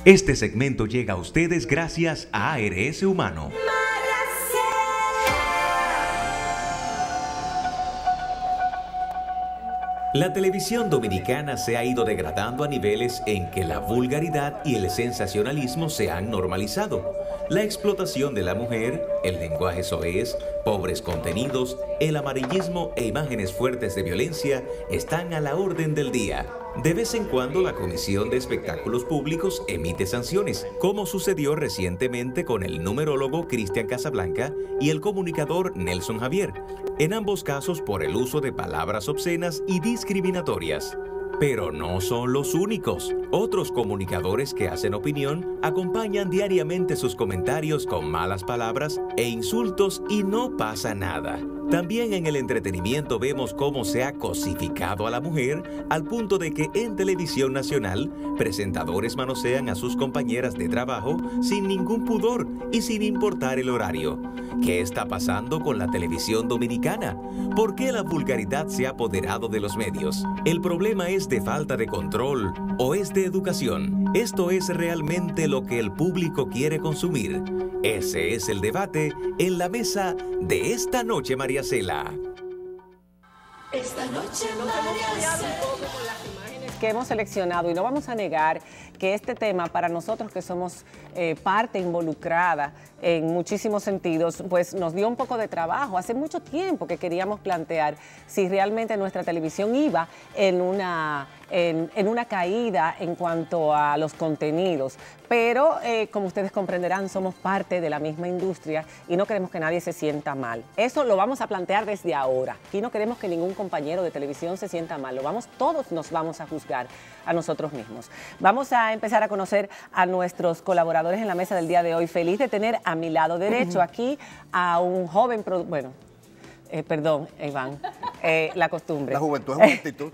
Este segmento llega a ustedes gracias a ARS Humano. La televisión dominicana se ha ido degradando a niveles en que la vulgaridad y el sensacionalismo se han normalizado. La explotación de la mujer, el lenguaje soez, pobres contenidos, el amarillismo e imágenes fuertes de violencia están a la orden del día. De vez en cuando la Comisión de Espectáculos Públicos emite sanciones, como sucedió recientemente con el numerólogo Cristian Casablanca y el comunicador Nelson Javier, en ambos casos por el uso de palabras obscenas y discriminatorias. Pero no son los únicos. Otros comunicadores que hacen opinión acompañan diariamente sus comentarios con malas palabras e insultos y no pasa nada. También en el entretenimiento vemos cómo se ha cosificado a la mujer al punto de que en televisión nacional presentadores manosean a sus compañeras de trabajo sin ningún pudor y sin importar el horario. ¿Qué está pasando con la televisión dominicana? ¿Por qué la vulgaridad se ha apoderado de los medios? ¿El problema es de falta de control o es de educación? ¿Esto es realmente lo que el público quiere consumir? Ese es el debate en la mesa de esta noche, María Cela. Esta noche, María Cela. Que hemos seleccionado, y no vamos a negar que este tema para nosotros que somos parte involucrada en muchísimos sentidos, pues nos dio un poco de trabajo. Hace mucho tiempo que queríamos plantear si realmente nuestra televisión iba en una caída en cuanto a los contenidos, pero como ustedes comprenderán, somos parte de la misma industria y no queremos que nadie se sienta mal. Eso lo vamos a plantear desde ahora. Aquí no queremos que ningún compañero de televisión se sienta mal. Todos nos vamos a juzgar a nosotros mismos. Vamos a empezar a conocer a nuestros colaboradores en la mesa del día de hoy. Feliz de tener a mi lado derecho aquí a un joven, perdón, Iván, la costumbre. La juventud es una actitud.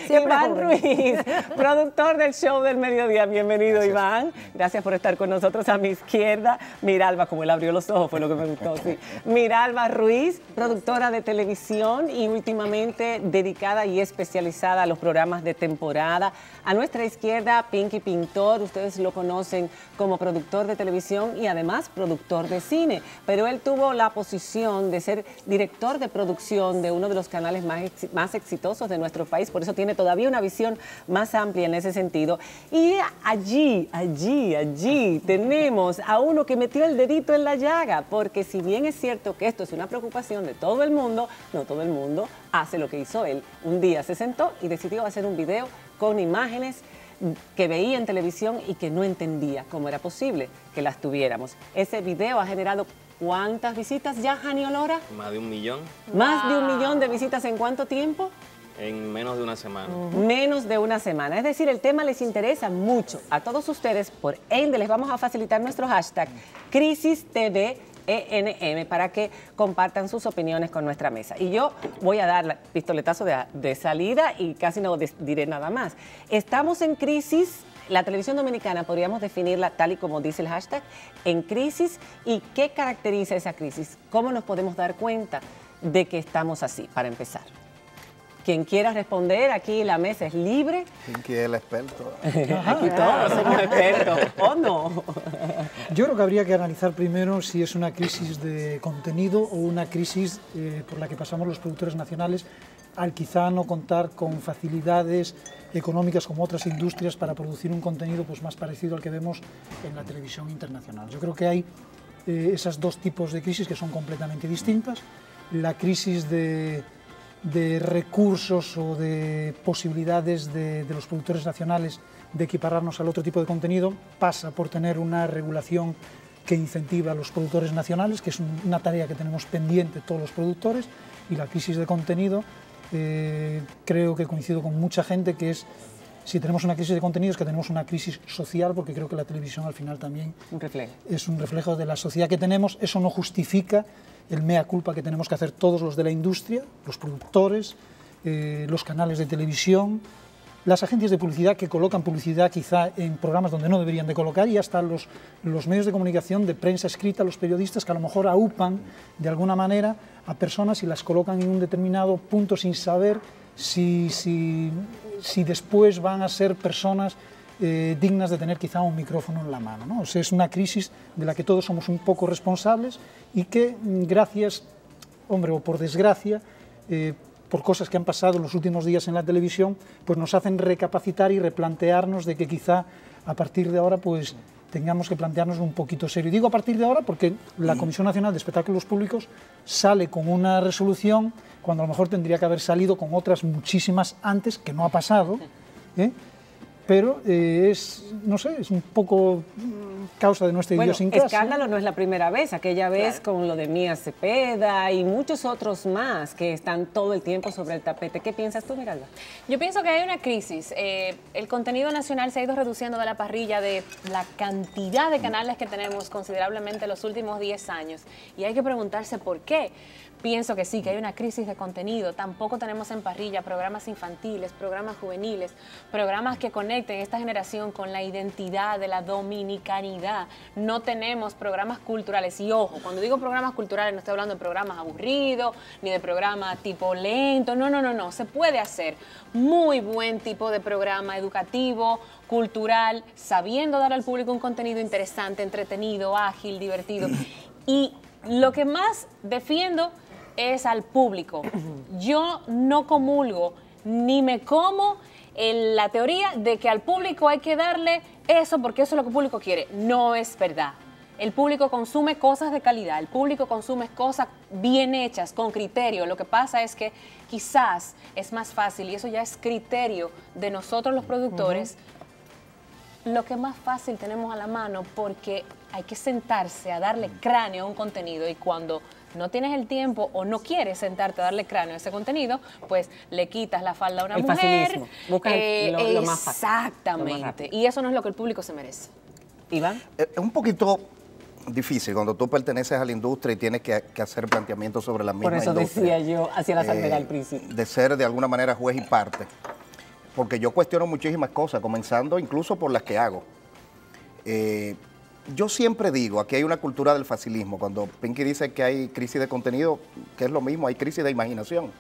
Iván Ruiz, productor del show del mediodía. Bienvenido, gracias. Iván. Gracias por estar con nosotros. A mi izquierda, Miralba, como él abrió los ojos, fue lo que me gustó, sí. Miralba Ruiz, productora de televisión y últimamente dedicada y especializada a los programas de temporada. A nuestra izquierda, Pinky Pintor. Ustedes lo conocen como productor de televisión y además productor de cine. Pero él tuvo la posición de ser director de producción de uno de los canales más exitosos de nuestro país, por eso tiene todavía una visión más amplia en ese sentido. Y allí tenemos a uno que metió el dedito en la llaga, porque si bien es cierto que esto es una preocupación de todo el mundo, no todo el mundo hace lo que hizo él. Un día se sentó y decidió hacer un video con imágenes que veía en televisión y que no entendía cómo era posible que las tuviéramos. Ese video ha generado ¿cuántas visitas ya, Jani Olora? Más de 1 millón. ¿Más de 1 millón de visitas en cuánto tiempo? En menos de una semana. Menos de una semana. Es decir, el tema les interesa mucho a todos ustedes. Por ende, les vamos a facilitar nuestro hashtag CrisisTVENM para que compartan sus opiniones con nuestra mesa. Y yo voy a dar el pistoletazo de salida y casi no diré nada más. Estamos en crisis. La televisión dominicana podríamos definirla tal y como dice el hashtag, en crisis. ¿Y qué caracteriza esa crisis? ¿Cómo nos podemos dar cuenta de que estamos así, para empezar? Quien quiera responder, aquí la mesa es libre. ¿Quién quiere el experto? Aquí todos somos expertos, ¿o no? Yo creo que habría que analizar primero si es una crisis de contenido o una crisis por la que pasamos los productores nacionales al quizá no contar con facilidades económicas como otras industrias para producir un contenido pues, más parecido al que vemos en la televisión internacional. Yo creo que hay esos dos tipos de crisis que son completamente distintas. La crisis de recursos o de posibilidades de los productores nacionales de equipararnos al otro tipo de contenido pasa por tener una regulación que incentiva a los productores nacionales, que es una tarea que tenemos pendiente todos los productores, y la crisis de contenido creo que coincido con mucha gente que es, si tenemos una crisis de contenidos, que tenemos una crisis social, porque creo que la televisión al final también es un reflejo de la sociedad que tenemos. Eso no justifica el mea culpa que tenemos que hacer todos los de la industria, los productores, los canales de televisión, las agencias de publicidad que colocan publicidad quizá en programas donde no deberían de colocar, y hasta los medios de comunicación de prensa escrita, los periodistas que a lo mejor aupan de alguna manera a personas y las colocan en un determinado punto sin saber si después van a ser personas dignas de tener quizá un micrófono en la mano, ¿no? O sea, es una crisis de la que todos somos un poco responsables y que gracias, hombre, o por desgracia, por cosas que han pasado en los últimos días en la televisión, pues nos hacen recapacitar y replantearnos de que quizá a partir de ahora pues tengamos que plantearnos un poquito serio. Y digo a partir de ahora porque la Comisión Nacional de Espectáculos Públicos sale con una resolución cuando a lo mejor tendría que haber salido con otras muchísimas antes, que no ha pasado, pero es, no sé, es un poco causa de nuestra idiosincrasia. Escándalo no es la primera vez, aquella vez con lo de Mía Cepeda y muchos otros más que están todo el tiempo sobre el tapete. ¿Qué piensas tú, Miralba? Yo pienso que hay una crisis. El contenido nacional se ha ido reduciendo de la parrilla de la cantidad de canales que tenemos considerablemente en los últimos 10 años. Y hay que preguntarse por qué. Pienso que sí, que hay una crisis de contenido. Tampoco tenemos en parrilla programas infantiles, programas juveniles, programas que conecten esta generación con la identidad de la dominicanidad. No tenemos programas culturales. Y ojo, cuando digo programas culturales no estoy hablando de programas aburridos, ni de programas tipo lento. No. Se puede hacer muy buen tipo de programa educativo, cultural, sabiendo dar al público un contenido interesante, entretenido, ágil, divertido. Y lo que más defiendo es al público. Yo no comulgo ni me como en la teoría de que al público hay que darle eso porque eso es lo que el público quiere. No es verdad. El público consume cosas de calidad, el público consume cosas bien hechas, con criterio. Lo que pasa es que quizás es más fácil, y eso ya es criterio de nosotros los productores, lo que más fácil tenemos a la mano, porque hay que sentarse a darle cráneo a un contenido, y cuando no tienes el tiempo o no quieres sentarte a darle cráneo a ese contenido, pues le quitas la falda a una mujer. Facilismo. Buscan lo más fácil. Exactamente. Y eso no es lo que el público se merece. Iván. Es un poquito difícil cuando tú perteneces a la industria y tienes que hacer planteamientos sobre la misma Por eso industria. decía yo, hacia la salvedad al principio. De ser de alguna manera juez y parte. Porque yo cuestiono muchísimas cosas, comenzando incluso por las que hago. Yo siempre digo, aquí hay una cultura del facilismo. Cuando Pinky dice que hay crisis de contenido, que es lo mismo, hay crisis de imaginación.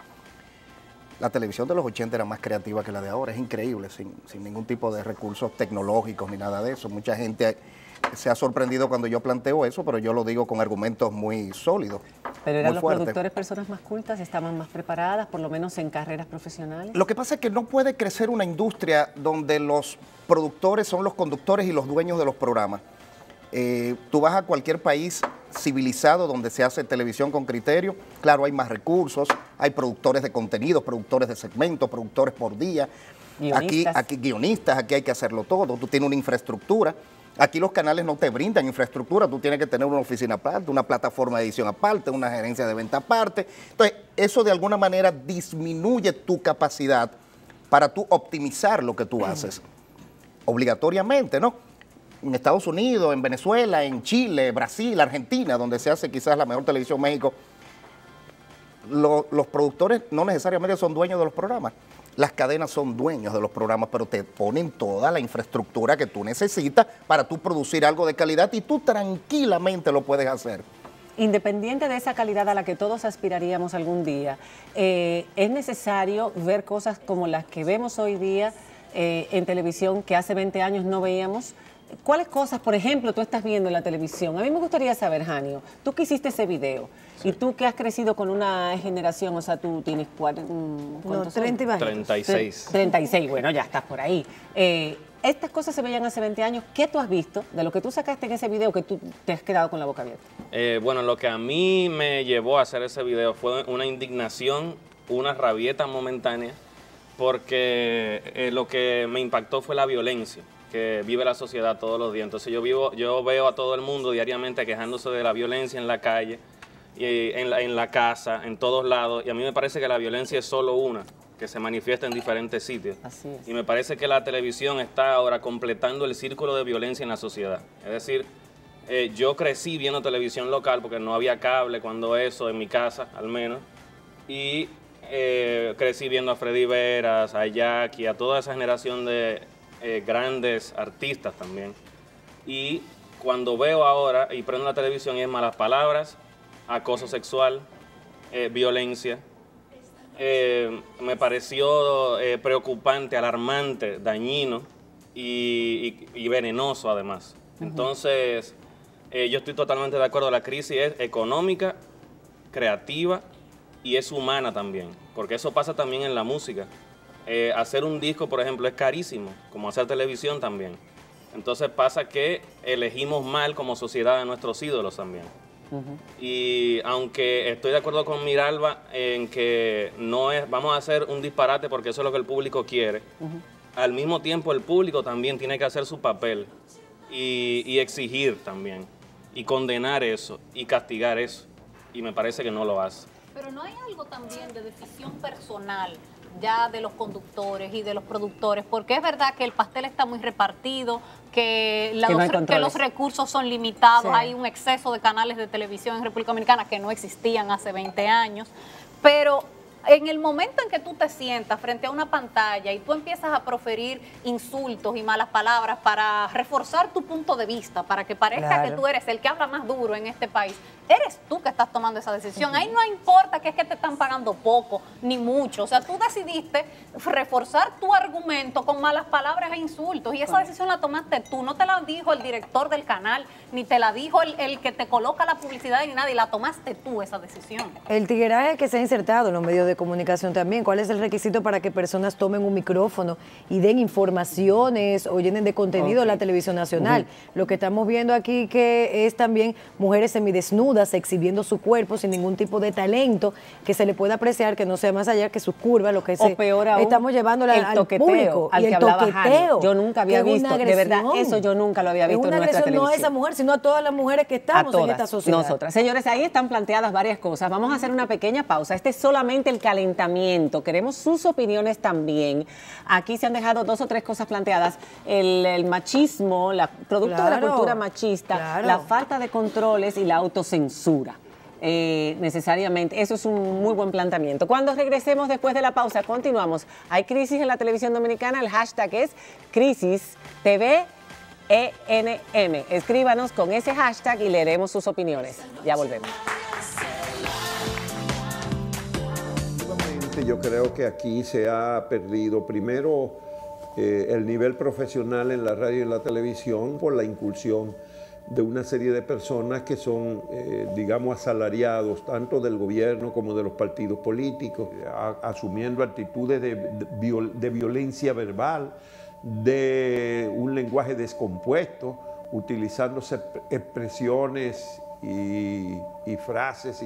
La televisión de los 80 era más creativa que la de ahora, es increíble, sin ningún tipo de recursos tecnológicos ni nada de eso. Mucha gente se ha sorprendido cuando yo planteo eso, pero yo lo digo con argumentos muy sólidos. Pero eran muy los fuertes. productores personas más cultas, estaban más preparadas, por lo menos en carreras profesionales. Lo que pasa es que no puede crecer una industria donde los productores son los conductores y los dueños de los programas. Tú vas a cualquier país civilizado donde se hace televisión con criterio, claro, hay más recursos, hay productores de contenidos, productores de segmentos, productores por día, Guionistas. aquí guionistas, aquí hay que hacerlo todo, tú tienes una infraestructura. Aquí los canales no te brindan infraestructura, tú tienes que tener una oficina aparte, una plataforma de edición aparte, una gerencia de venta aparte. Entonces, eso de alguna manera disminuye tu capacidad para tú optimizar lo que tú haces. Obligatoriamente, ¿no? En Estados Unidos, en Venezuela, en Chile, Brasil, Argentina, donde se hace quizás la mejor televisión, México, los productores no necesariamente son dueños de los programas. Las cadenas son dueños de los programas, pero te ponen toda la infraestructura que tú necesitas para tú producir algo de calidad y tú tranquilamente lo puedes hacer. Independiente de esa calidad a la que todos aspiraríamos algún día, es necesario ver cosas como las que vemos hoy día en televisión que hace 20 años no veíamos. ¿Cuáles cosas, por ejemplo, tú estás viendo en la televisión? A mí me gustaría saber, Janio, tú que hiciste ese video, sí, y tú que has crecido con una generación, o sea, tú tienes 30 y más. 36. 36, bueno, ya estás por ahí. Estas cosas se veían hace 20 años. ¿Qué tú has visto de lo que tú sacaste en ese video que tú te has quedado con la boca abierta? Bueno, lo que a mí me llevó a hacer ese video fue una indignación, una rabieta momentánea, porque lo que me impactó fue la violencia que vive la sociedad todos los días. Entonces yo veo a todo el mundo diariamente quejándose de la violencia en la calle, y en la casa, en todos lados, y a mí me parece que la violencia es solo una, que se manifiesta en diferentes sitios. Así es. Y me parece que la televisión está ahora completando el círculo de violencia en la sociedad. Es decir, yo crecí viendo televisión local porque no había cable cuando eso, en mi casa al menos, y crecí viendo a Freddy Veras, a Jackie, a toda esa generación de grandes artistas también. Y cuando veo ahora y prendo la televisión y es malas palabras, acoso sexual, violencia, me pareció preocupante, alarmante, dañino, y venenoso además. Entonces, yo estoy totalmente de acuerdo, la crisis es económica, creativa y es humana también, porque eso pasa también en la música. Hacer un disco, por ejemplo, es carísimo, como hacer televisión también. Entonces pasa que elegimos mal como sociedad a nuestros ídolos también. Y aunque estoy de acuerdo con Miralba en que no es, vamos a hacer un disparate porque eso es lo que el público quiere, al mismo tiempo el público también tiene que hacer su papel y exigir también, y condenar eso, y castigar eso. Y me parece que no lo hace. Pero no hay algo también de decisión personal ya de los conductores y de los productores, porque es verdad que el pastel está muy repartido, que los recursos son limitados, hay un exceso de canales de televisión en República Dominicana que no existían hace 20 años, pero en el momento en que tú te sientas frente a una pantalla y tú empiezas a proferir insultos y malas palabras para reforzar tu punto de vista, para que parezca que tú eres el que habla más duro en este país, eres tú que estás tomando esa decisión. Ahí no importa que es que te están pagando poco, ni mucho. O sea, tú decidiste reforzar tu argumento con malas palabras e insultos y esa decisión la tomaste tú. No te la dijo el director del canal, ni te la dijo el que te coloca la publicidad ni nada, y la tomaste tú esa decisión. El tigueraje que se ha insertado en los medios de comunicación también, ¿cuál es el requisito para que personas tomen un micrófono y den informaciones o llenen de contenido la televisión nacional? Lo que estamos viendo aquí que es también mujeres semidesnudas exhibiendo su cuerpo sin ningún tipo de talento que se le pueda apreciar, que no sea más allá que sus curvas, lo que o peor aún, estamos llevándole al toqueteo, público. Al y que el toqueteo. Yo nunca había visto, de verdad, eso yo nunca lo había visto en nuestra televisión. No a esa mujer, sino a todas las mujeres que estamos en esta sociedad. Nosotras. Señores, ahí están planteadas varias cosas. Vamos a hacer una pequeña pausa. Este es solamente el calentamiento. Queremos sus opiniones también. Aquí se han dejado 2 o 3 cosas planteadas. El machismo, producto de la cultura machista, la falta de controles y la autocensura. Necesariamente, eso es un muy buen planteamiento. Cuando regresemos después de la pausa, continuamos. Hay crisis en la televisión dominicana, el hashtag es CrisisTVENM. Escríbanos con ese hashtag y leeremos sus opiniones. Ya volvemos. Yo creo que aquí se ha perdido primero el nivel profesional en la radio y en la televisión por la incursión de una serie de personas que son, digamos, asalariados tanto del gobierno como de los partidos políticos, asumiendo actitudes de violencia verbal, de un lenguaje descompuesto, utilizándose expresiones y frases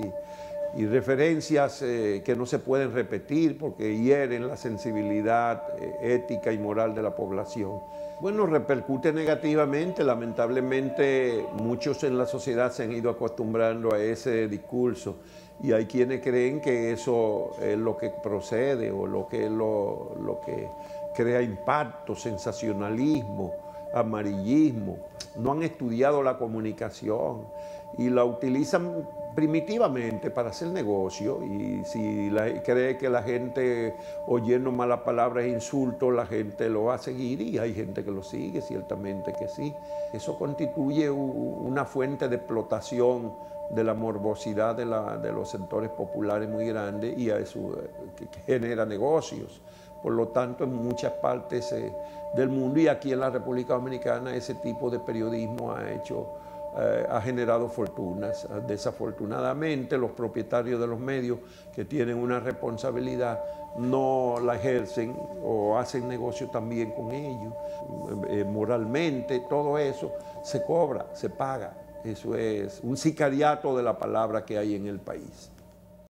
y referencias que no se pueden repetir porque hieren la sensibilidad ética y moral de la población. Bueno, repercute negativamente, lamentablemente muchos en la sociedad se han ido acostumbrando a ese discurso y hay quienes creen que eso es lo que procede o lo que crea impacto, sensacionalismo, amarillismo. No han estudiado la comunicación y la utilizan primitivamente para hacer negocio, y si cree que la gente oyendo malas palabras e insultos, la gente lo va a seguir, y hay gente que lo sigue, ciertamente que sí. Eso constituye una fuente de explotación de la morbosidad de los sectores populares muy grande, y a eso que genera negocios. Por lo tanto, en muchas partes del mundo y aquí en la República Dominicana ese tipo de periodismo ha generado fortunas. Desafortunadamente, los propietarios de los medios que tienen una responsabilidad no la ejercen o hacen negocio también con ellos. Moralmente, todo eso se cobra, se paga. Eso es un sicariato de la palabra que hay en el país.